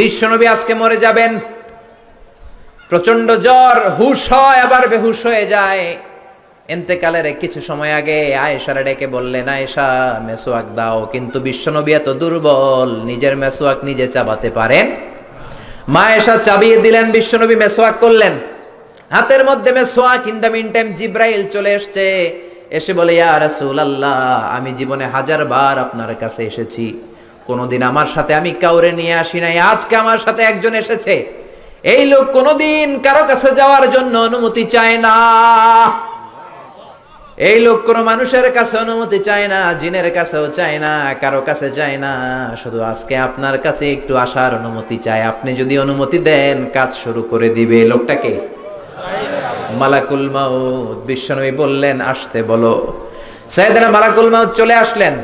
বিশ্বনবী আজকে মরে যাবেন, প্রচন্ড জ্বর, হুশ হয় আবার বেহুশ হয়ে যায়। ইন্তেকালের কিছু সময় আগে আয়েশারে ডেকে বললেন, আয়েশা মেসওয়াক দাও। কিন্তু বিশ্বনবী এত দুর্বল, নিজের মেসওয়াক নিজে চাবাতে পারেন। মা আয়েশা চাবিয়ে দিলেন, বিশ্বনবী মেসওয়াক করলেন, হাতের মধ্যে মেসওয়াক। ইন দ্য মিন টাইম জিব্রাইল চলে এসেছে, এসে বলে, ইয়া রাসূলুল্লাহ, আমি জীবনে 1000 বার আপনার কাছে এসেছি, কোনোদিন আমার সাথে আমি কাউরে নিয়ে আসি নাই, আজকে আমার সাথে একজন এসেছে। এই লোক কোনোদিন কারো কাছে যাওয়ার জন্য অনুমতি চায় না, এই লোক কোনো মানুষের কাছে অনুমতি চায় না, জিনের কাছেও চায় না, কারো কাছে চায় না, শুধু আজকে আপনার কাছে একটু আসার অনুমতি চায়। আপনি যদি অনুমতি দেন কাজ শুরু করে দিবে। লোকটাকে মালাকুল মাউত। বিশ্বনবী বললেন, আসতে বলো। সাইয়েদনা মালাকুল মাউত চলে আসলেন,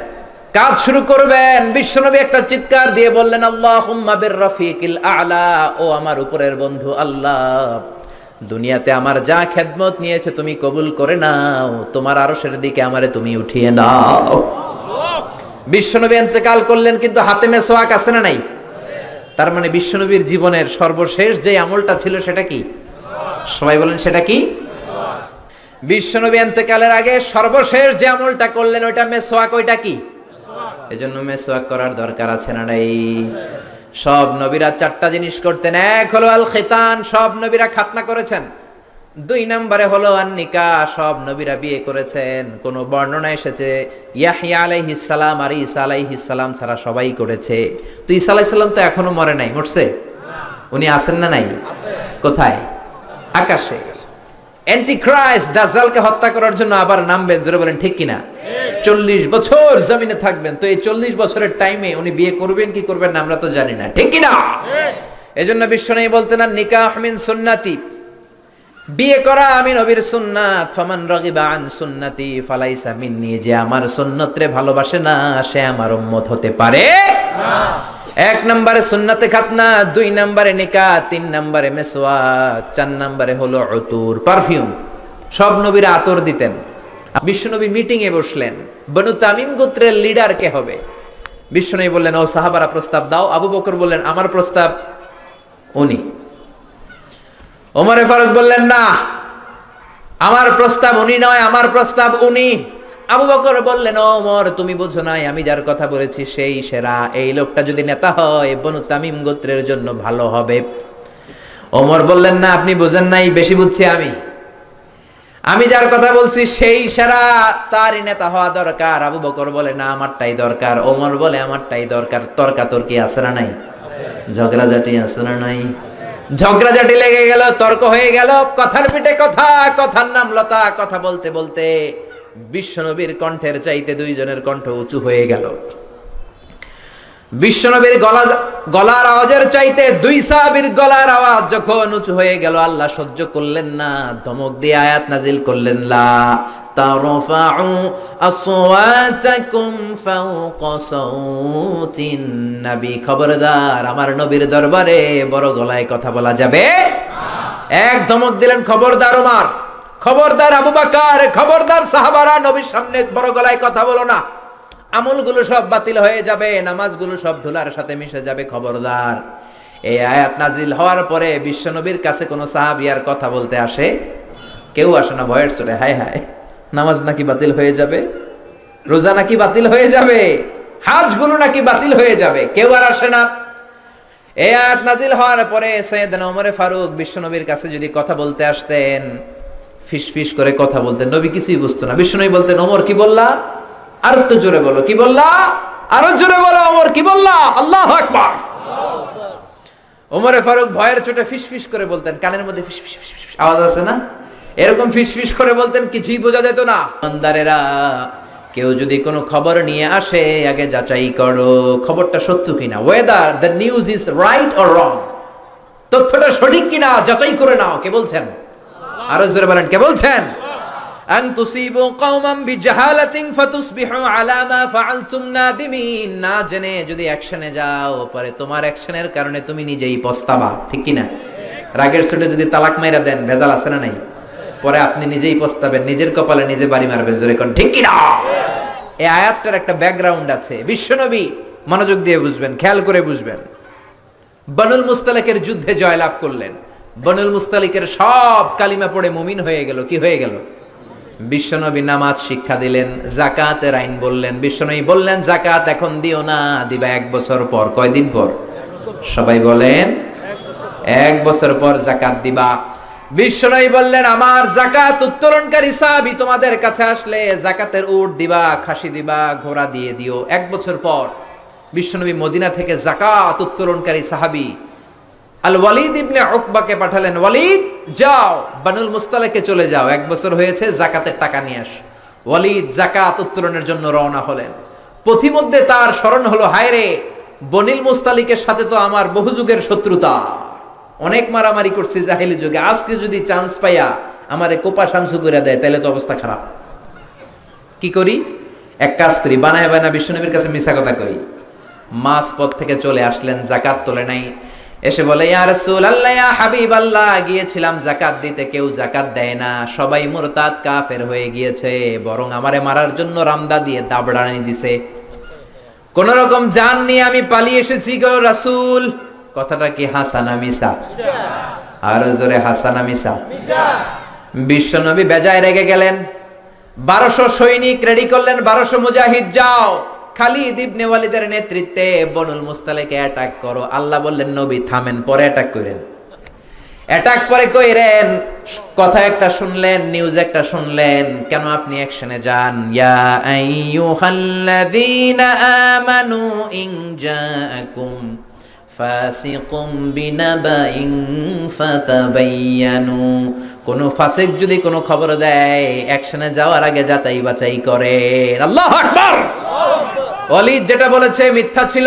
কাজ শুরু করবেন। বিশ্বনবী একটা চিৎকার দিয়ে বললেন, আল্লাহুম্মা বিররাফিকিল আ'লা, ও আমার উপরের বন্ধু আল্লাহ, দুনিয়াতে আমার যা খেদমত নিয়েছে তুমি কবুল করে নাও, তোমার আরশের দিকে আমারে তুমি উঠিয়ে নাও। বিশ্বনবী ইন্তেকাল করলেন, কিন্তু হাতে মেসওয়াক আছে না নাই? তার মানে বিশ্বনবীর জীবনের সর্বশেষ যে আমলটা ছিল সেটা কি? সবাই বলেন সেটা কি? বিশ্বনবী ইন্তেকালের আগে সর্বশেষ যে আমলটা করলেন ওইটা মেসওয়াক। ওইটা কি? এজন্য মেসওয়াক করার দরকার আছে না নাই? সব নবীরা 4টা জিনিস করতেন। এক হলো আল খিতান, সব নবীরা খাতনা করেছেন। 2 নম্বরে হলো আন নিকাহ, সব নবীরা বিয়ে করেছেন। কোন বর্ণনা এসেছে ইয়াহইয়া আলাইহিস সালাম আর ঈসা আলাইহিস সালাম ছাড়া সবাই করেছে। তো ঈসা আলাইহিস সালাম তো এখনো মরে নাই, মরছে? উনি আছেন না নাই? কোথায়? আকাশে। অ্যান্টিক্রাইস্ট দাজ্জালকে হত্যা করার জন্য আবার নামবেন, জোরে বলেন ঠিক কিনা? 40 বছর জমিনে থাকবেন। তো এই 40 বছরের টাইমে উনি বিয়ে করবেন কি করবেন না আমরা তো জানি না, ঠিক কিনা? এজন্য বিশ্বনবী বলতেন, নিকাহ মিন সুন্নতি, বিয়ে করা আমি নবীর সুন্নাত। ফামান রাগিবা আন সুন্নতি ফালাইসা মিন্নি, যে আমার সুন্নতরে ভালোবাসে না সে আমার উম্মত হতে পারে না। 1 নম্বরে সুন্নতে খাতনা, 2 নম্বরে নিকাহ, 3 নম্বরে মেসওয়াক, 4 নম্বরে হলো উতুর, পারফিউম। সব নবীরা আতর দিতেন। বিশ্বনবী মিটিং এ বসলেন, বনু তামিম গোত্রের লিডার কে হবে? বিশ্বনবী বললেন, ও সাহাবারা প্রস্তাব দাও। আবু বকর বললেন, আমার প্রস্তাব উনি। ওমরে ফারুক বললেন, না আমার প্রস্তাব উনি নয়, আমার প্রস্তাব উনি। আবু বকর বললেন, ও ওমর, তুমি বুঝো নাই, আমি যার কথা বলেছি সেই সেরা, এই লোকটা যদি নেতা হয় বনু তামিম গোত্রের জন্য ভালো হবে। ওমর বললেন, না আপনি বুঝেন নাই, বেশি বুঝছি আমি যার কথা বলছি সেই সেরা, তারই নেতা হওয়া দরকার। আবু বকর বলে, না আমারটাই দরকার। ওমর বলে, আমারটাই দরকার। তর্কাতর্কি আছে না নাই? ঝগড়াঝাটি আছে না নাই? ঝগড়াঝাটি লেগে গেল, তর্ক হয়ে গেল, কথার পিঠে কথা, কথার নাম লতা। কথা বলতে বলতে বিশ্বনবীর কণ্ঠের চাইতে 2 জনের কণ্ঠ উঁচু হয়ে গেল। বিশ্বনবীর গলার আওয়াজের চাইতে 2 সাহাবীর গলার আওয়াজ যখন উঁচু হয়ে গেল, আল্লাহ সহ্য করলেন না, ধমক দিয়ে আয়াত নাজিল করলেন, লা তারফাউ আসওয়াতাকুম ফাওকা সাউতিন নবী, খবরদার আমার নবীর দরবারে বড় গলায় কথা বলা যাবে না। এক ধমক দিলেন, খবরদার ওমর, খবরদার আবু বকর, খবরদার সাহাবারা, নবীর সামনে বড় গলায় কথা বলো না, আমলগুলো সব বাতিল হয়ে যাবে, নামাজগুলো সব ধুলার সাথে মিশে যাবে, খবরদার। এই আয়াত নাজিল হওয়ার পরে বিশ্বনবীর কাছে কোন সাহাবী আর কথা বলতে আসে? কেউ আসে না, ভয়ের চলে, হায় হায়, নামাজ নাকি বাতিল হয়ে যাবে, রোজা নাকি বাতিল হয়ে যাবে, হাজগুলো নাকি বাতিল হয়ে যাবে, কেউ আর আসে না। এই আয়াত নাজিল হওয়ার পরে সাইয়েদনা ওমর ফারুক বিশ্বনবীর কাছে যদি কথা বলতে আসতেন, ফিসফিস করে কথা বলতেন, নবী কিছুই বুঝতো না। বিশ্বনবী বলতেন, ওমর কি বললা? আর একটু জোরে বলো, কি বললা? আরো জোরে বলো, ওমর কি বললা? আল্লাহু আকবার। ওমরে ফারুক ভয়ের চোটে ফিসফিস করে বলতেন, কানের মধ্যে ফিসফিস আওয়াজ আছে না, এরকম ফিসফিস করে বলতেন, কিছুই বোঝা যেত না। বান্দারেরা, কেউ যদি কোনো খবর নিয়ে আসে আগে যাচাই করো খবরটা সত্য কিনা, whether the news is right or wrong, তথ্যটা সঠিক কিনা যাচাই করে নাও। কে বলছেন? আরো জোরে বলেন, কে বলছেন? আন তুসিবু কওমান বিজাহালাতিন ফাতুসবিহু আলা মা ফাআলতুম নাদিমিন, না জেনে যদি অ্যাকশনে যাও, পরে তোমার অ্যাকশনের কারণে তুমি নিজেই পস্তাবা, ঠিক কি না? রাগের চোটে যদি তালাক মাইরা দেন, ভেজাল আছে না নাই? পরে আপনি নিজেই পস্তাবেন, নিজের কপালে নিজে বাড়ি মারবেন, জোরে কোন ঠিক কি না? এই আয়াতটার একটা ব্যাকগ্রাউন্ড আছে, বিশ্বনবী মনোযোগ দিয়ে বুঝবেন, খেয়াল করে বুঝবেন। বনুল মুস্তালিকের যুদ্ধে জয়লাভ করলেন। বনুল মুস্তালিকের সব কালিমা পড়ে মুমিন হয়ে গেল। কি হয়ে গেল? বিশ্বনবী নামাজ শিক্ষা দিলেন, যাকাতের আইন বললেন। বিশ্বনবী বললেন যাকাত এখন দিও না, দিবা 1 বছর পর। কয়দিন পর? সবাই বলেন 1 বছর পর যাকাত দিবা। বিশ্বনবী বললেন আমার যাকাত উত্তোলনকারী সাহাবী তোমাদের কাছে আসলে যাকাতের উট দিবা, খাসি দিবা, ঘোড়া দিয়ে দিও। 1 বছর পর বিশ্বনবী মদিনা থেকে যাকাত উত্তোলনকারী সাহাবী আল ওয়ালিদ ইবনে উকবাকে পাঠালেন, ওয়ালিদ যাও বানুল মুস্তালিকে চলে যাও, 1 বছর হয়েছে, যাকাতের টাকা নিয়ে আস। ওয়ালিদ যাকাত উত্তোলনের জন্য রওনা হলেন। পথিমধ্যে তার স্মরণ হলো, হায় রে, বনিল মুস্তালিকের সাথে তো আমার বহু যুগের শত্রুতা, অনেক মারামারি করছি জাহিলি যুগে, আজকে যদি চান্স পাইয়া আমারে কোপা শামসু করে দেয় তাহলে তো অবস্থা খারাপ। কি করি? এক কাজ করি, বানায় বানায় বিশ্বনবীর কাছে মিছা কথা কই। মাস পথ থেকে চলে আসলেন, যাকাত তোলে নাই। এসে বলে, ইয়া রাসূলুল্লাহ, ইয়া হাবিবাল্লাহ, গিয়েছিলাম যাকাত দিতে, কেউ যাকাত দেয় না, সবাই মুরতাদ কাফের হয়ে গিয়েছে, বরং আমারে মারার জন্য রামদা দিয়ে দাবড়ানি দিছে। কোন রকম জান নিয়ে আমি পালিয়ে এসেছি গো রাসূল। কথাটা কি হাসানা মিছা? আরো জোরে, হাসানা মিছা? বিশ্বনবী বেজায় রেগে গেলেন। 1200 সৈনিক রেডি করলেন, 1200 মুজাহিদ, যাও খালিদ ইবনে ওয়ালিদের নেতৃত্বে বনুল মুস্তালিকে অ্যাটাক করো। আল্লাহ বললেন, নবী থামেন, পরে অ্যাটাক করেন। অ্যাটাক পরে কইরেন। কথা একটা শুনলেন, নিউজ একটা শুনলেন, কেন আপনি অ্যাকশনে যান? ইয়া আইয়ুহাল্লাযীনা আমানু ইন জাআকুম ফাসিকুম বিনাবাইন ফাতাবায়ানু। কোন ফাসিক যদি কোনো খবর দেয়, অ্যাকশনে যাওয়ার আগে যাচাই বাছাই করেন। আল্লাহু আকবার। ওয়ালিদ যেটা বলেছে মিথ্যা ছিল।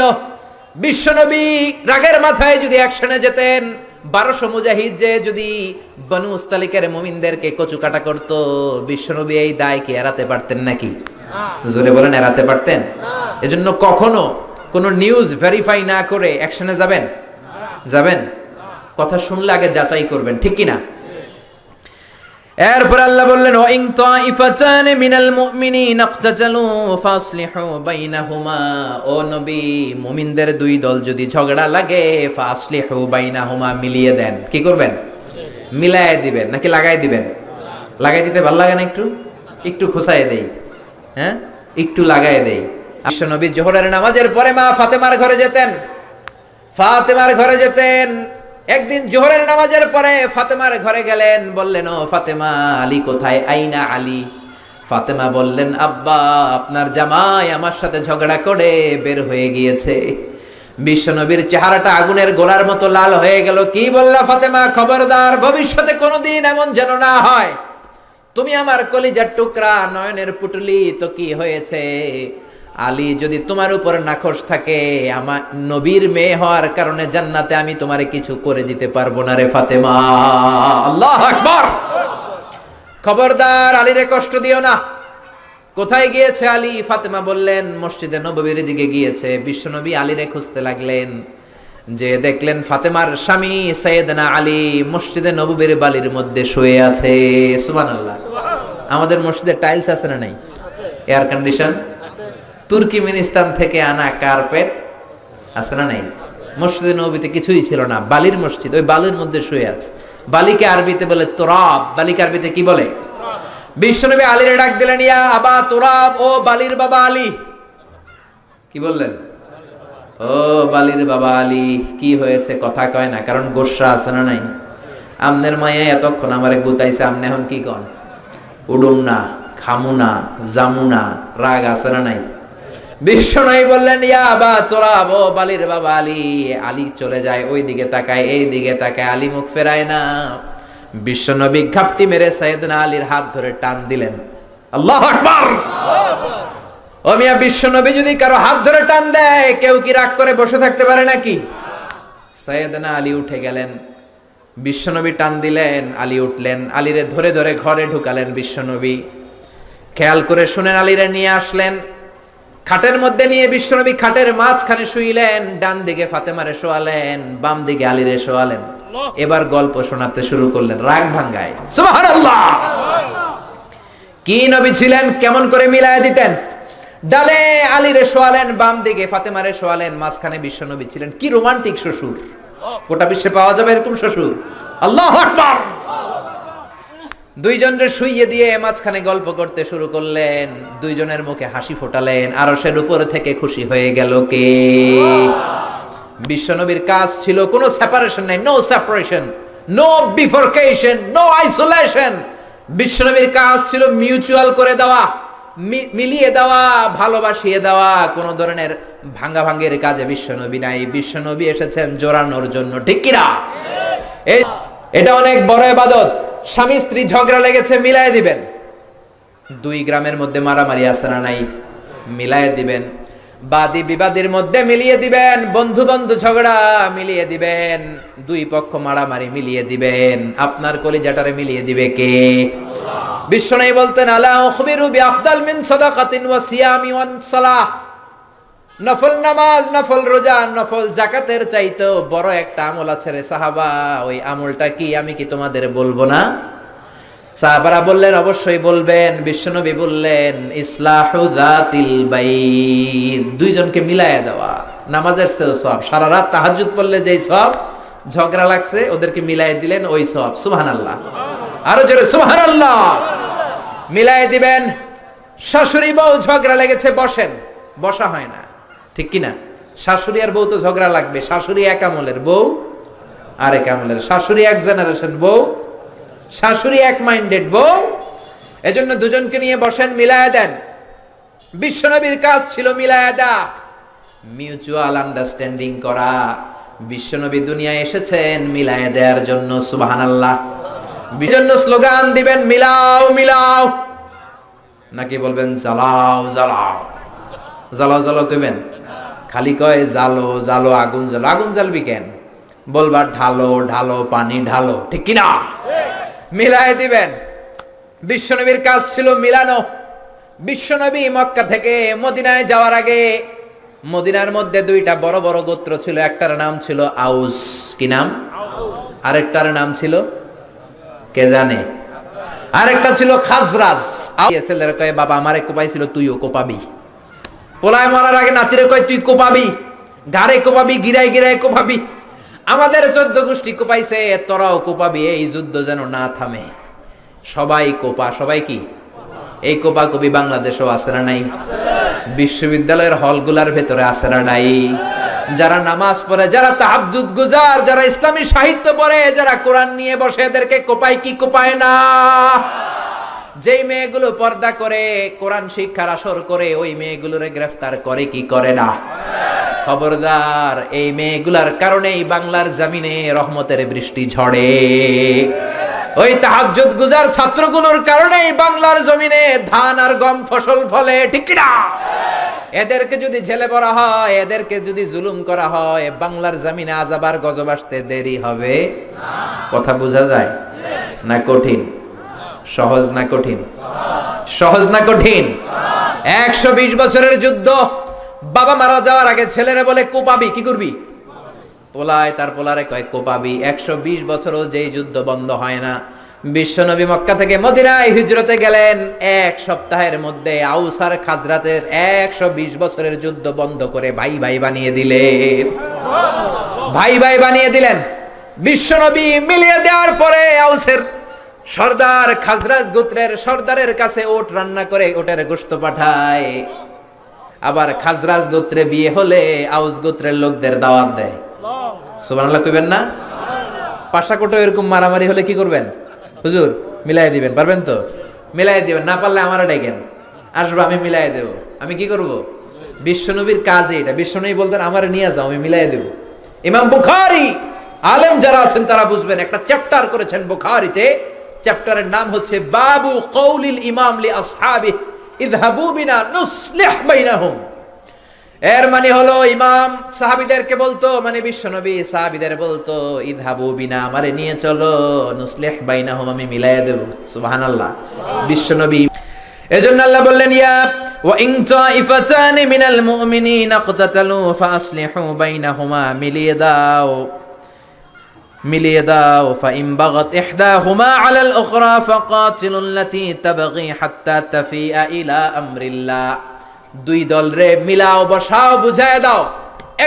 বিশ্বনবী রাগের মাথায় যদি অ্যাকশনে যেতেন, 1200 মুজাহিদ যে যদি বনু মুস্তালিকের মুমিনদেরকে কচুকাটা করত, বিশ্বনবী এই দায় কি এড়াতে পারতেন নাকি? জোরে বলেন, এড়াতে পারতেন? এজন্য কখনো কোন নিউজ ভেরিফাই না করে অ্যাকশনে যাবেন? যাবেন? কথা শুনলে আগে যাচাই করবেন, ঠিক কি না? এরপর আল্লাহ বললেন, ওয়া ইন তাইফাতান মিনাল মুমিনিনা ইকতাতালু ফাসলিহু বাইনাহুমা। ও নবী, মুমিনদের 2 দল যদি ঝগড়া লাগে, ফাসলিহু বাইনাহুমা, মিলিয়ে দেন। কি করবেন? মিলায়ে দিবেন নাকি লাগাই দিবেন? লাগাই দিতে ভালো লাগে না? একটু একটু খোসায় দেই, হ্যাঁ, একটু লাগায় দেই। বিশ্বনবী জোহরের নামাজের পরে মা ফাতেমার ঘরে যেতেন। ফাতেমার ঘরে যেতেন। একদিন জোহরের নামাজের পরে ফাতেমার ঘরে গেলেন, বললেন, ও ফাতেমা, আলী কোথায়? আইনা আলী। ফাতেমা বললেন, আব্বা, আপনার জামাই আমার সাথে ঝগড়া করে বের হয়ে গিয়েছে। বিশ্বনবীর চেহারাটা আগুনের গোলার মতো লাল হয়ে গেল। কি বললা ফাতেমা? খবরদার, ভবিষ্যতে কোনোদিন এমন যেন না হয়। তুমি আমার কলিজার টুকরা, নয়নের পুটলি, তো কি হয়েছে? আলী যদি তোমার উপর নাখোশ থাকে, আমার নবীর মেয়ে হওয়ার কারণে জান্নাতে আমি তোমারে কিছু করে দিতে পারবো না রে ফাতেমা। আল্লাহু আকবার। খবরদার, আলীরে কষ্ট দিও না। কোথায় গিয়েছে আলী? ফাতেমা বললেন, মসজিদে নববীর দিকে গিয়েছে। বিশ্বনবী আলীরে খুঁজতে লাগলেন, যে দেখলেন ফাতেমার স্বামী সাইয়েদনা আলী মসজিদে নববীর বালির মধ্যে শুয়ে আছে। সুবহানাল্লাহ। আমাদের মসজিদে টাইলস আছে না নাই? Air condition? তুর্কিমেনিস্তান থেকে আনা কার্পেট আছে না নাই? মসজিদে নববীতে কিছুই ছিল না, বালির মসজিদ, ওই বালির মধ্যে শুয়ে আছে। বালিকে আরবিতে বলে তুরাব। বালিকে আরবিতে কি বলে? বিশ্বনবী আলীর ডাক দিলেন, ইয়া আবা তুরাব, ও বালির বাবা আলী। কি বললেন? ও বালির বাবা আলী, কি হয়েছে? কথা কয় না, কারণ গোসা আছে না নাই? আমনের মায়া এতক্ষণ আমারে গুতাইছে, আমনে এখন কি কন? উডুম না, খামু না, জামু না, রাগ আছে না নাই? বিশ্বনবী বললেন, ইয়া আবা তুরাব, ও বালির বাবা আলী। আলী চলে যায়, ওই দিকে তাকায়, এই দিকে তাকায়, আলী মুখ ফেরায় না। বিশ্বনবী ঘাপটি মেরে সাইয়েদনা আলীর হাত ধরে টান দিলেন। আল্লাহু আকবার। ও মিয়া, বিশ্বনবী যদি কারো হাত ধরে টান দেয়, কেউ কি রাগ করে বসে থাকতে পারে নাকি? সাইয়েদনা আলী উঠে গেলেন। বিশ্বনবী টান দিলেন, আলী উঠলেন, আলীরে ধরে ধরে ঘরে ঢুকালেন। বিশ্বনবী খেয়াল করে শুনেন, আলীরে নিয়ে আসলেন, খাটের মধ্যে নিয়ে বিশ্বনবী খাটের মাঝখানে শুইলেন। ডান দিকে ফাতেমারে শোয়ালেন, বাম দিকে আলীরে শোয়ালেন। এবার গল্প শোনাতে শুরু করলেন, রাগ ভাঙ্গায়। সুবহানাল্লাহ। কি নবী ছিলেন, কেমন করে মিলায় দিতেন। ডালে আলীরে শোয়ালেন, বাম দিকে ফাতেমারে শোয়ালেন, মাঝখানে বিশ্বনবী ছিলেন। কি রোমান্টিক শ্বশুর। গোটা বিশ্বে পাওয়া যাবে এরকম শ্বশুর? আল্লাহু আকবার। দুইজনরে শুইয়ে দিয়ে মাঝখানে গল্প করতে শুরু করলেন, দুইজনের মুখে হাসি ফোটালেন। আরশের উপর থেকে খুশি হয়ে গেল কে? বিশ্বনবীর কাজ ছিল কোনো সেপারেশন নাই, no separation, no bifurcation, no isolation. বিশ্বনবীর কাজ ছিল মিউচুয়াল করে দেওয়া, মিলিয়ে দেওয়া, ভালোবাসিয়ে দেওয়া। কোনো ধরনের ভাঙ্গাভাঙ্গির কাজে বিশ্বনবী নাই। বিশ্বনবী এসেছেন জোড়ানোর জন্য, ঠিক কিনা? এটা অনেক বড় ইবাদত। স্বামী স্ত্রী ঝগড়া লেগেছে, মিলায়ে দিবেন। দুই গ্রামের মধ্যে মারামারি আছে না নাই? মিলায়ে দিবেন। বাদী বিবাদীর মধ্যে মিলিয়ে দিবেন। বন্ধু বন্ধু ঝগড়া মিলিয়ে দিবেন। দুই পক্ষ মারামারি মিলিয়ে দিবেন। আপনার কলিজাটারে মিলিয়ে দিবে কে? বিশ্বনবী বলতেন, আলা উখবিরু বিআফদাল মিন সাদাকাতিন ওয়া সিয়ামি ওয়ান সালাহ। নফল নামাজ, নফল রোজা, নফল যাকাতের চাইতেও বড় একটা আমল আছে রে সাহাবা। ওই আমলটা কি আমি কি তোমাদের বলবো না? সাহাবারা বললেন, অবশ্যই বলবেন। বিশ্বনবী বললেন, ইসলাহু যাতিল বাইন, দুইজনকে মিলায়া দেওয়া। নামাজের চেয়েও সওয়াব। সারা রাত তাহাজ্জুদ পড়লে যেই সওয়াব, ঝগড়া লাগছে ওদেরকে মিলায়ে দিলেন ওই সওয়াব। সুবহানাল্লাহ, আরো জোরে সুবহানাল্লাহ। মিলায়ে দিবেন। শাশুড়ি বউ ঝগড়া লেগেছে, বসেন। বসা হয় না, ঠিক কিনা? শাশুড়ি আর বউ তো ঝগড়া লাগবে। শাশুড়ি এক আমলের, বউ আরেক আমলের। শাশুড়ি এক জেনারেশন, বউ শাশুড়ি এক মাইন্ডেড বউ। এজন্য দুজনকে নিয়ে বসেন, মিলায়া দেন। বিশ্বনবীর কাজ ছিল মিলায়া দেয়া, মিউচুয়াল আন্ডারস্ট্যান্ডিং করা। বিশ্বনবী দুনিয়ায় এসেছেন মিলায়া দেওয়ার জন্য। সুবহানাল্লাহ। বিজন্য স্লোগান দিবেন, মিলাও মিলাও, নাকি বলবেন জ্বালাও জ্বালাও? জ্বালাও জ্বালাও কইবেন? খালি কয় জালো জালো, আগুন জ্বালো। আগুন জ্বালবি কেন? বলবার ঢালো ঢালো, পানি ঢালো, ঠিক কিনা? মিলাই দিবেন। বিশ্বনবীর কাজ ছিল মিলানো। বিশ্বনবী মক্কা থেকে মদিনায় যাওয়ার আগে মদিনার মধ্যে দুইটা বড় বড় গোত্র ছিল। একটার নাম ছিল আউস। কি নাম? আরেকটার নাম ছিল কে জানে? আরেকটা ছিল খাজরাজ। ছেলেরা কয়, বাবা আমারে কোপাইছিল, তুইও কোপাবি। পোলায় মরার আগে নাতিরে কয়, তুই কোপাবি, গারে কোপাবি, গিরায় গিরায় কোপাবি। আমাদের 14 গোষ্ঠী কোপাইছে, তোরাও কোপাবি। এই যুদ্ধ যেন না থামে। সবাই কোপা। সবাই কি? এই কোপা কবি বাংলাদেশেও আছে না নাই? বিশ্ববিদ্যালয়ের হলগুলার ভেতরে আছে না নাই? যারা নামাজ পড়ে, যারা তাহাজ্জুদ গুজার, যারা ইসলামী সাহিত্য পড়ে, যারা কোরআন নিয়ে বসে, এদেরকে কোপায় কি কোপায় না? যেই মেয়েগুলো পর্দা করে, কোরআন শিক্ষার আসর করে, ওই মেয়েগুলোরে গ্রেফতার করে কি করে না? খবরদার, এই মেয়েগুলার কারণেই বাংলার জমিনে রহমতের বৃষ্টি ঝড়ে। ওই তাহাজ্জুদ গুজার ছাত্রগুলোর কারণেই বাংলার জমিনে ধান আর গম ফসল ফলে, ঠিক না? এদেরকে যদি জেলে পড়া হয়, এদেরকে যদি জুলুম করা হয়, বাংলার জমিনে আযাব আর গজব আসতে দেরি হবে না। কথা বোঝা যায় না? কঠিন? সহজ না কঠিন? সহজ না কঠিন? 120 বছরের যুদ্ধ। বাবা মারা যাওয়ার আগে ছেলেরা বলে, কোপাবি। কি করবি? পোলায় তার পোলারে কয় কোপাবি। 120 বছরও যেই যুদ্ধ বন্ধ হয় না। বিশ্বনবী মক্কা থেকে মদিনায় হিজরতে গেলেন। 1 সপ্তাহের মধ্যে আউস আর খাজরাতের 120 বছরের যুদ্ধ বন্ধ করে ভাই ভাই বানিয়ে দিলেন। ভাই ভাই বানিয়ে দিলেন। বিশ্বনবী মিলিয়ে দেওয়ার পরে আউসের সর্দার খাজরাজ গোত্রের সর্দারের কাছে ওট রান্না করে ওটের গোশত পাঠায়। আবার খাজরাজ গোত্রে বিয়ে হলে আউস গোত্রের লোকদের দাওয়াত দেয়। সুবহানাল্লাহ কইবেন না? পাশাকোটো এরকম মারামারি হলে কি করবেন? হুজুর মিলাই দিবেন, পারবেন তো? মিলাই দিবেন। না পারলে আমারও ডাকেন, আসবো, আমি মিলাই দেব। আমি কি করব? বিশ্বনবীর কাজে এটা। বিশ্বনবী বলতেন, আমারে নিয়ে যাও, আমি মিলাই দেব। ইমাম বুখারী, আলেম যারা আছেন তারা বুঝবেন, একটা চ্যাপ্টার করেছেন বুখারীতে। চ্যাপ্টারের নাম হচ্ছে বাবু কওলিল ইমাম লি আসহাবি ইযহাবু বিনা নুসলিহ বাইনাহুম। এর মানে হলো, ইমাম সাহাবীদেরকে বলতো, মানে বিশ্বনবী সাহাবীদের বলতো, ইযহাবু বিনা, আমারে নিয়ে চলো, নুসলিহ বাইনাহুম, আমি মিলাইয়া দেব। সুবহানাল্লাহ। বিশ্বনবী। এজন্য আল্লাহ বললেন, ইয়া ওয়া ইন তাইফাতানি মিনাল মুমিনিনা ইকতাতালু ফাসলিহু বাইনাহুমা, মিলিয়ে দাও, মিলিয়ে দাও। ফাইন বাগাত ইহদাহুমা আলাল উখরা ফাকাতিলুল লাতী তাবগী হাত্তা তাফিআ ইলা আমরিল্লাহ। দুই দল রে মিলাও, বসাও, বুঝায় দাও।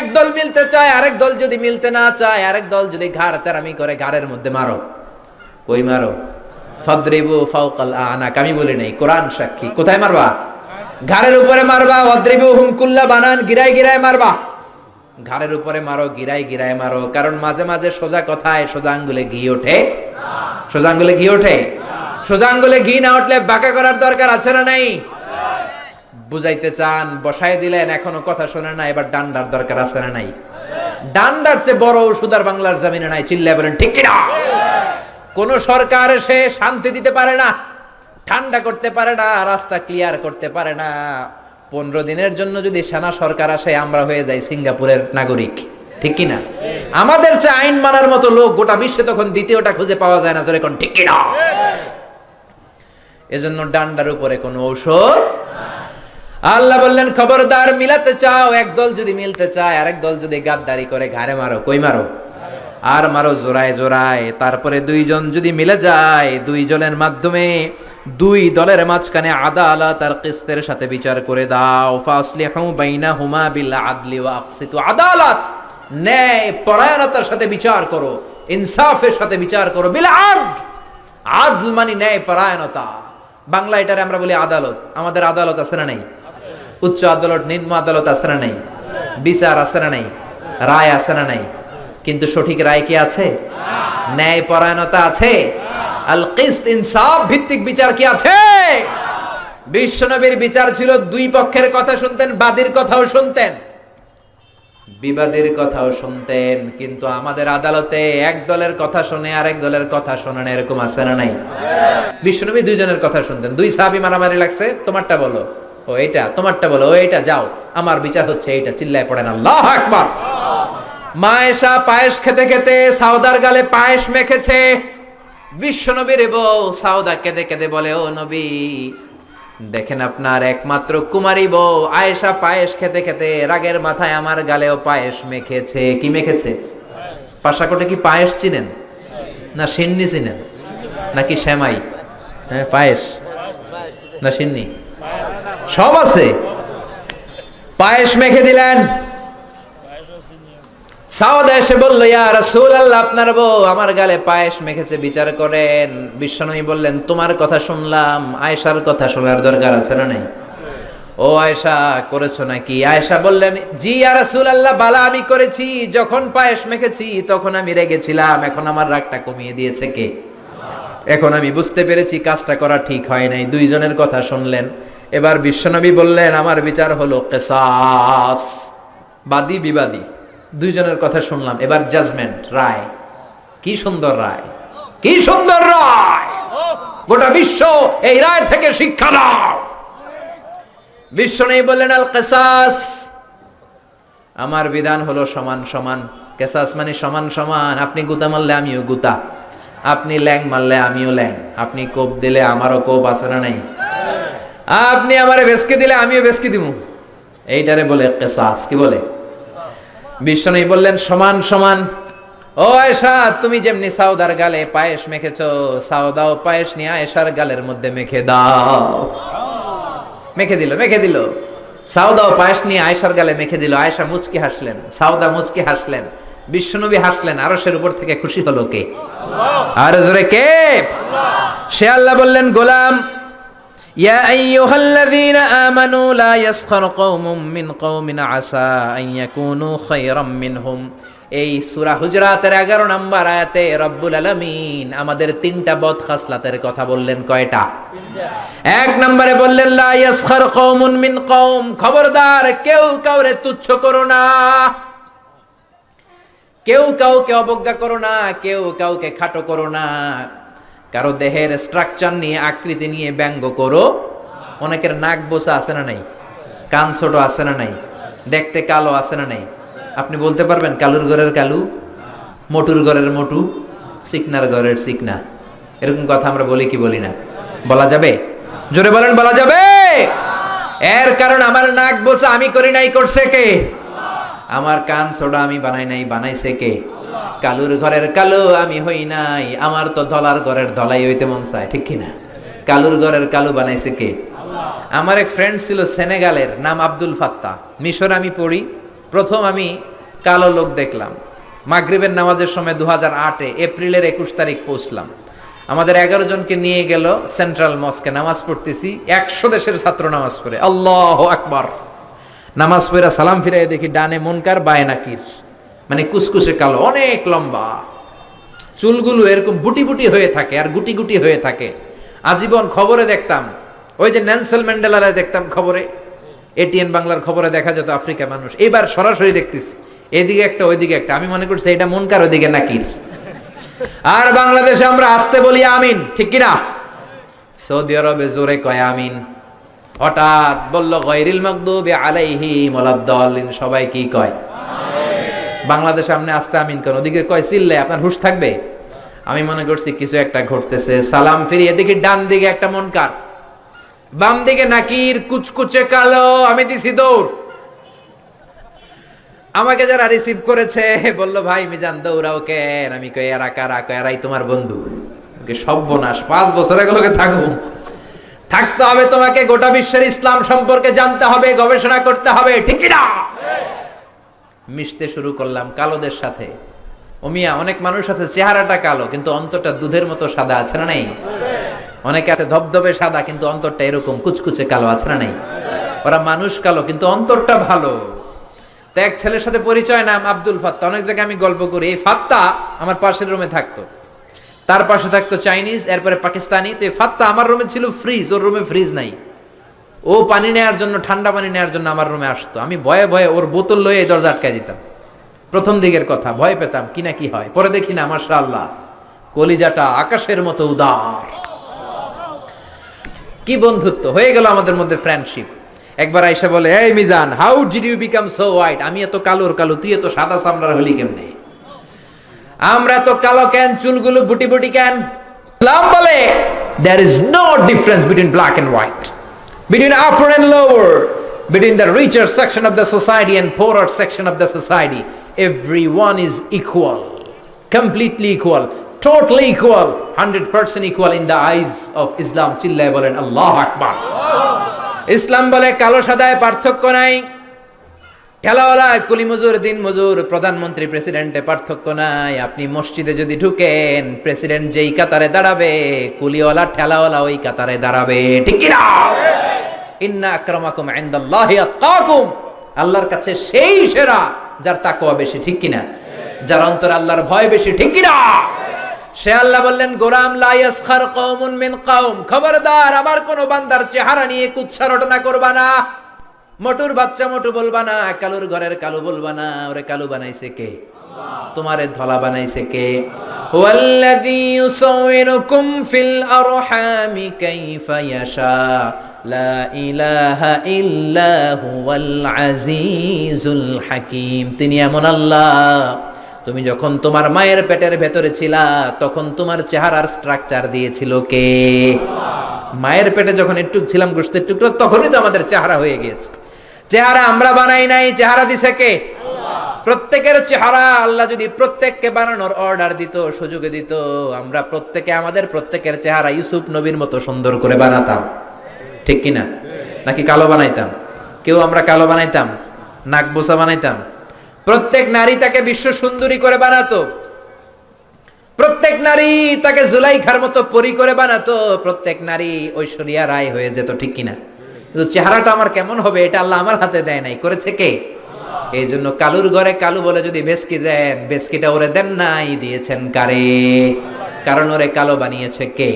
একদল মিলতে চায়, আরেক দল যদি মিলতে না চায়, আরেক দল যদি ঘাড় তেরামি করে, ঘাড়ের মধ্যে মারো। কই মারো? ফাদরিবু ফাওকাল আনাক। আমি বলি নাই, কোরআন সাক্ষী। কোথায় মারবা? ঘাড়ের উপরে মারবা। ওয়াদরিবু হুম কুল্লা বানান, গিরায় গিরায় মারবা। ঘাড়ের উপরে মারো, গিরায় গিরায় মারো। কারণ মাঝে মাঝে সোজা কথায় সোজা আঙ্গুলে ঘি ওঠে। সোজা আঙ্গুলে ঘি ওঠে। সোজা আঙ্গুলে ঘি না উঠলে বাঁকা করার দরকার আছে না নাই? বুঝাইতে চান, বসায় দিলেন, এখনো কথা শোনে না, এবার ডান্ডার দরকার আছে না নাই? ডান্ডার চেয়ে বড় ওষুধ আর বাংলার জমিনে নাই। চিল্লায় বলেন ঠিক কিনা? কোন সরকার এসে শান্তি দিতে পারে না, ঠান্ডা করতে পারে না, রাস্তা ক্লিয়ার করতে পারে না। 15 দিনের জন্য যদি সেনা সরকার আসে, আমরা হয়ে যাই সিঙ্গাপুরের নাগরিক। ঠিক কিনা? আমাদের চেয়ে আইন মানার মতো লোক গোটা বিশ্বে তখন দ্বিতীয়টা খুঁজে পাওয়া যায় না। জোরে কোন ঠিক কিনা? এজন্য ডান্ডার উপরে কোনো ঔষধ। আল্লাহ বললেন খবরদার, মিলাতে চাও, একদল যদি মিলতে চায়, আরেক দল যদি গাদ্দারি করে, ঘাড়ে মারো। কই মারো? আর মারো জোড়ায় জোড়ায়। তারপরে দুইজন যদি মিলে যায়, দুইজনের মাধ্যমে দুই দলের মাঝখানে আদালত আর কিসতের সাথে বিচার করে দাও। ফাসলিহু বাইনাহুমা বিল আদলি ওয়া আকসিতু। আদালত, ন্যায় পরায়ণতার সাথে বিচার করো, ইনসাফের সাথে বিচার করো। বিল আদল, আদল মানে ন্যায় পরায়ণতা। বাংলা এটারে আমরা বলি আদালত। আমাদের আদালত আছে না নাই? উচ্চ আদালত, নিম্ন আদালত আছে না নাই? বিচার আছে না নাই? রায় আছে না নাই? কিন্তু সঠিক রায় কি আছে? ন্যায় পরায়ণতা আছে? আল কিসত, ইনসাফ ভিত্তিক বিচার কি আছে? বিশ্বনবীর বিচার ছিল দুই পক্ষের কথা শুনতেন, বাদীর কথাও শুনতেন, বিবাদীর কথাও শুনতেন। কিন্তু আমাদের আদালতে এক দলের কথা শুনে আরেক দলের কথা শোনেন, এরকম আছে না নাই? বিশ্বনবী দুইজনের কথা শুনতেন। দুই সাহাবী মারামারি লাগছে, তোমারটা বলো, ও এইটা, তোমারটা বলো, ও এইটা, যাও, আমার বিচার হচ্ছে এইটা। চিল্লায় পড়েন আল্লাহু আকবার। মা আয়েশা পায়েস খেতে খেতে সাউদার গালে পায়েস মেখেছে। বিশ্বনবীর বউ সাউদা কেঁদে কেঁদে বলে, ও নবী, দেখেন আপনার একমাত্র কুমারী বউ আয়েশা পায়েস খেতে খেতে রাগের মাথায় আমার গালেও পায়েস মেখেছে। কি মেখেছে? পাশাকোটে কি পায়েস চিনেন? না সিন্নি চিনেন? নাকি সেমাই? হ্যাঁ, পায়েস না সিন্নি সব আছে। পায়েস মেখে দিলেন। সাউদা এসে বলল, ইয়া রাসূলুল্লাহ, আপনার বউ আমার গালে পায়েস মেখেছে, বিচার করেন। বিশ্বনবী বললেন, তোমার কথা শুনলাম, আয়েশার কথা শোনার দরকার আছে না নাই? ও আয়েশা, করেছো নাকি? আয়েশা বললেন, জি ইয়া রাসূলুল্লাহ, বালা আমি করেছি। যখন পায়েস মেখেছি তখন আমি রেগেছিলাম, এখন আমার রাগটা কমিয়ে দিয়েছে কে? এখন আমি বুঝতে পেরেছি কাজটা করা ঠিক হয় নাই। দুইজনের কথা শুনলেন। এবার বিশ্বনবী বললেন, আমার বিচার হলো কিসাস, বাদী বিবাদী দুইজনের কথা শুনলাম, এবার জাজমেন্ট, রায়। কি সুন্দর রায়, কি সুন্দর রায়! গোটা বিশ্ব এই রায় থেকে শিক্ষা নাও। বিশ্বনবী বললেন, আল কিসাস, আমার বিধান হলো সমান সমান। কিসাস মানে সমান সমান। আপনি গুতা মারলে আমিও গুতা, আপনি ল্যাং মারলে আমিও ল্যাং, আপনি কোপ দিলে আমারও কোপ, আছে না নাই? আপনি আমারে ভেসকে দিলে আমিও ভেসকে দিব। এইটারে বলে কিসাস। কি বলে? বিশ্বনবী বললেন, সমান সমান। ও আয়েশা, তুমি যেমনি সাউদার গালে পায়েস মেখেছো, সাউদাও পায়েস নিয়ে আয়েশার গালের মধ্যে মেখে দাও। মেখে দিল, মেখে দিল। সাউদাও পায়েস নিয়ে আয়েশার গালে মেখে দিল। আয়েশা মুচকি হাসলেন, সাউদা মুচকি হাসলেন, বিশ্বনবী হাসলেন। আরশের উপর থেকে খুশি হলো কে? আর জোরে কে? সে আল্লাহ বললেন, গোলাম, ইয়া আইয়ুহাল্লাযীনা আমানু লা ইয়াসখার কওমুম মিন কওমিন আসা আন ইয়াকুনু খায়রাম মিনহুম। এই সূরা হুজরাতের 11 নম্বর আয়াতে রব্বুল আলামিন আমাদের 3টা বদ খাসলাতের কথা বললেন। কয়টা? 1 নম্বরে বললেন, লা ইয়াসখার কওমুন মিন কওম, খবরদার কেউ কাউরে তুচ্ছ করো না, কেউ কাউকে অবজ্ঞা করো না, কেউ কাউকে খাটো করো না, কারো দেহের স্ট্রাকচার নিয়ে, আকৃতি নিয়ে ব্যঙ্গ করো। অনেকের নাক বোসা আছে না নাই? কান ছোট আছে না নাই? দেখতে কালো আছে না নাই? আপনি বলতে পারবেন কালুর ঘরের কালু, মোটুর ঘরের মোটু, চিকনার ঘরের চিকনা? এরকম কথা আমরা বলি কি বলি না? বলা যাবে? জোরে বলেন, বলা যাবে? এর কারণ আমার নাক বোসা আমি করি নাই, করছে কে? আমার কান ছোট আমি বানাই নাই, বানাইছে কে? কালুর ঘরের কালো আমি হই নাই, আমার তো ধলার ঘরের ধলাই হইতে মন চায়। ঠিক কিনা? কালুর ঘরের কালু বানাইছে কে? আমার এক ফ্রেন্ড ছিল সেনেগালের, নাম আব্দুল ফাত্তা। মিশর আমি পড়ি, প্রথম আমি কালো লোক দেখলাম। মাগরিবের নামাজের সময় 2008-এ এপ্রিলের 21 তারিখ পৌঁছলাম। আমাদের 11 জনকে নিয়ে গেল সেন্ট্রাল মস্কে, নামাজ পড়তেছি, 100 দেশের ছাত্র নামাজ পড়ে, আল্লাহু আকবার। নামাজ পড়া সালাম ফিরাই দেখি ডানে মুনকার বায়ে নাকির, মানে কুসকুসে কালো, অনেক লম্বা, চুলগুলো এরকম বুটি বুটি হয়ে থাকে আর গুটি গুটি হয়ে থাকে। আজীবন খবরে দেখতাম, ওই যে নেলসন ম্যান্ডেলারে দেখতাম খবরে, এটিএন বাংলার খবরে দেখা যেত আফ্রিকা মানুষ, এবার সরাসরি দেখতেছি এদিকে একটা ওইদিকে একটা। আমি মনে করছি এটা মুনকার, ওইদিকে নাকির। আর বাংলাদেশে আমরা আসতে বলি আমিন, ঠিক কিনা? সৌদি আরবে জোরে কয় আমিন। হঠাৎ বলল গায়রিল মাগদুবি আলাইহিম ওয়ালাদ-দাল্লিন, সবাই কি কয়? বাংলাদেশে আপনি আসতে আমিন কেন? ওদিকে কয় চিল্লে, আপনার হুঁশ থাকবে? আমি মনে করছি কিছু একটা ঘটতেছে। সালাম ফিরিয়ে দেখি ডান দিকে একটা মুনকার, বাম দিকে নাকির, কুচকুচে কালো। আমি দিছি দৌড়। আমাকে যারা রিসিভ করেছে বলল ভাই মিজান দৌড়াও কেন? আমি কই এরা কারা? কয় এরাই তোমার বন্ধু। সর্বনাশ, 5 বছর এগুলোকে থাকুন, থাকতে হবে তোমাকে, গোটা বিশ্বের ইসলাম সম্পর্কে জানতে হবে, গবেষণা করতে হবে, ঠিক কি না? মিশতে শুরু করলাম কালোদের সাথে। ওমিয়া, অনেক মানুষ আছে চেহারাটা কালো কিন্তু অন্তরটা দুধের মতো সাদা, আছে না নাই? অনেকে আছে ধবধবে সাদা কিন্তু অন্তরটা এরকম কুচকুচে কালো, আছে না নাই? ওরা মানুষ কালো কিন্তু অন্তরটা ভালো। তো এক ছেলের সাথে পরিচয়, নাম আব্দুল ফাত্তা। অনেক জায়গায় আমি গল্প করি, এই ফাত্তা আমার পাশের রুমে থাকতো, তার পাশে থাকতো চাইনিজ, এরপরে পাকিস্তানি। তো এই ফাত্তা আমার রুমে ছিল ফ্রিজ, ওর রুমে ফ্রিজ নাই। ও পানি নেওয়ার জন্য, ঠান্ডা পানি নেওয়ার জন্য আমার রুমে আসতো। আমি ভয়ে ভয়ে ওর বোতল লয়ে এই দরজা আটকায় দিতাম। প্রথম দিকের কথা, ভয় পেতাম কি না কি হয়। পরে দেখি না, মাশাআল্লাহ, কলিজাটা আকাশের মতো উদার। কি বন্ধুত্ব হয়ে গেল আমাদের মধ্যে, ফ্রেন্ডশিপ। একবার আইসা বলে, এই Mizan, how did you become so white? আমি এত কালোর কালো, তুই এত সাদা চামড়ার হলি কেমনে? আমরা তো কালো কেন, চুলগুলো বুটি বুটি কেন? ইসলাম বলে there is no difference between black and white, between upper and lower, between the richer section of the society and poorer section of the society. Everyone is equal, completely equal, totally equal, 100% equal in the eyes of Islam. চিল্লায় বলেন আল্লাহু আকবার। ইসলাম বলে কালো সাদায় পার্থক্য নাই, ঠেলাওয়ালা কুলি মজুর, দিন মজুর, প্রধানমন্ত্রী প্রেসিডেন্টে পার্থক্য নাই। আপনি মসজিদে যদি ঢুকেন, প্রেসিডেন্ট যেই কাতারে দাঁড়াবে, কুলিওয়ালা ঠেলাওয়ালা ওই কাতারে দাঁড়াবে, ঠিক কি না? ইন্না আকরামাকুম ইনদাল্লাহি আতকাকুম, আল্লাহর কাছে সেই সেরা যার তাকওয়া বেশি, ঠিক কি না? যার অন্তরে আল্লাহর ভয় বেশি, ঠিক কি না? সে আল্লাহ বললেন, গোলাম লা ইয়াসখার কওমুন মিন কওম, খবরদার আমার কোন বান্দার চেহারা নিয়ে কুৎসা রটনা করবা না। মোটুর বাচ্চা মোটু বলবা না, কালুর ঘরের কালু বলবা না। ওরে কালু বানাইছে কে? তোমারে ধলা বানাইছে কে? ওয়াল্লাযী ইউসাউইরুকুম ফিল আরহামি কাইফা ইয়াশা, লা ইলাহা ইল্লা হুয়াল আজিজুল হাকীম। তিনি এমন আল্লাহ, তুমি যখন তোমার মায়ের পেটের ভেতরে ছিলা তখন তোমার চেহারার স্ট্রাকচার দিয়েছিল কে? মায়ের পেটে যখন একটু ছিলাম, গোশতের টুকরো, তখনই তো আমাদের চেহারা হয়ে গিয়েছে। চেহারা আমরা বানাই নাই, চেহারা দিছে কে? প্রত্যেকের চেহারা আল্লাহ যদি প্রত্যেককে বানানোর অর্ডার দিত, সুযোগ দিত, আমরা প্রত্যেকে আমাদের প্রত্যেকের চেহারা ইউসুফ নবীর মতো সুন্দর করে বানাতাম, ঠিক কিনা? নাকি কালো বানাইতাম? কেউ আমরা কালো বানাইতাম, নাক বোসা বানাইতাম? প্রত্যেক নারী তাকে বিশ্ব সুন্দরী করে বানাতো, প্রত্যেক নারী তাকে জুলাইখার মতো পরি করে বানাতো, প্রত্যেক নারী ঐশ্বরিয়া রায় হয়ে যেত, ঠিক কিনা? কিন্তু চেহারাটা আমার কেমন হবে এটা আল্লাহ আমার হাতে দেয় নাই, করেছে কে? এই জন্য কালুর ঘরে কালু বলে যদি ভেস্কি দেন, ভেস্কিটা ওরে দেন নাই, দিয়েছেন কারে? কারণ ওরে কালো বানিয়েছে কে?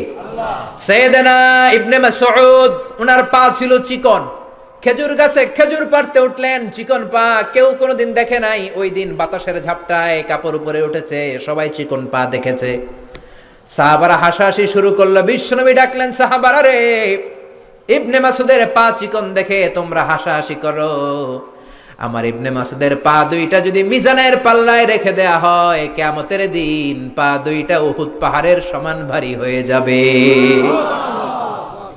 সাইয়েদনা ইবনে মাসউদ, ওনার পা ছিল চিকন, খেজুর গাছে খেজুর পাড়তে উঠলেন, চিকন পা, কেউ কোনোদিন দেখে নাই। ওই দিন বাতাসের ঝাপটায় কাপড় উপরে উঠেছে, সবাই চিকন পা দেখেছে। সাহাবারা হাসাহাসি শুরু করলো। বিশ্বনবী ডাকলেন, সাহাবারা রে, ইবনে মাসউদের পা চিকন দেখে তোমরা হাসাহাসি করো, আমার ইবনে মাসউদের পা দুইটা যদি মিজানের পাল্লায় রেখে দেয়া হয়, কিয়ামতের দিন পা দুইটা উহুদ পাহাড়ের সমান ভারী হয়ে যাবে।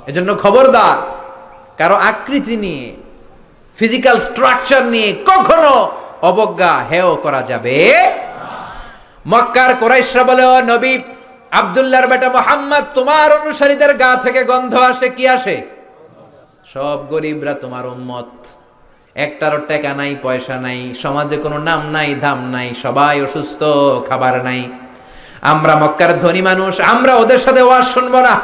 এজন্য খবরদার, কারো আকৃতি নিয়ে, ফিজিক্যাল স্ট্রাকচার নিয়ে কখনো অবজ্ঞা, হেয় করা যাবে। মক্কার কুরাইশরা বলে, ও নবী, আব্দুল্লাহর বেটা মুহাম্মদ, তোমার অনুসারীদের গা থেকে গন্ধ আসে, কি আসে? সব গরিবরা তোমার উম্মত, একটারও টাকা নাই, পয়সা নাই, সমাজে কোনো নাম নাই, ধাম নাই, সবাই অসুস্থ, খাবার নাই। আমরা মক্কার ধনী মানুষ, আমরা ওদের সাথে ওয়াজ শুনবো না।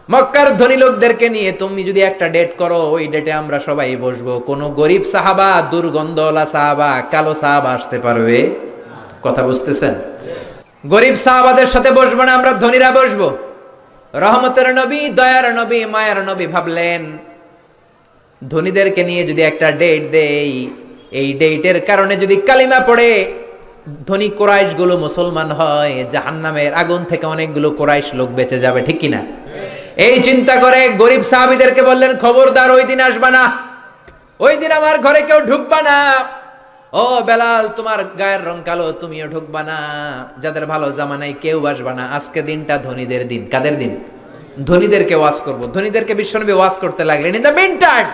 মক্কার ধনী লোকদেরকে নিয়ে তুমি যদি একটা ডেট করো, ওই ডেটে আমরা সবাই বসবো। কোন গরিব সাহাবা, দুর্গন্ধওয়ালা সাহাবা, কালো সাহাবা আসতে পারবে? কথা বুঝতেছেন? গরিব সাহাবাদের সাথে বসবো না, আমরা ধনীরা বসবো। রহমতের নবী, দয়ার নবী, মায়ার নবী ভাবলেন ধনীদেরকে নিয়ে যদি একটা ডেট দেই, এই ডেটের কারণে যদি কালিমা পড়ে ধনী কোরাইশ গুলো মুসলমান হয়, জাহান্নামের আগুন থেকে অনেকগুলো কোরাইশ লোক বেঁচে যাবে, ঠিক কিনা? এই চিন্তা করে গরিব সাহাবীদেরকে বললেন, খবরদার ওই দিন আসবা না, ওই দিন আমার ঘরে কেউ ঢুকবা না। ও বেলাল, তোমার গায়ের রং কালো, তুমিও ঢুকবা না। যাদের ভালো জামা নাই কেউ আসবা না। আজকে দিনটা ধনীদের দিন। কাদের দিন? ধনীদেরকে ওয়াজ করব। ধনীদেরকে বিশ্বনবী ওয়াজ করতে লাগলেন। In the mean time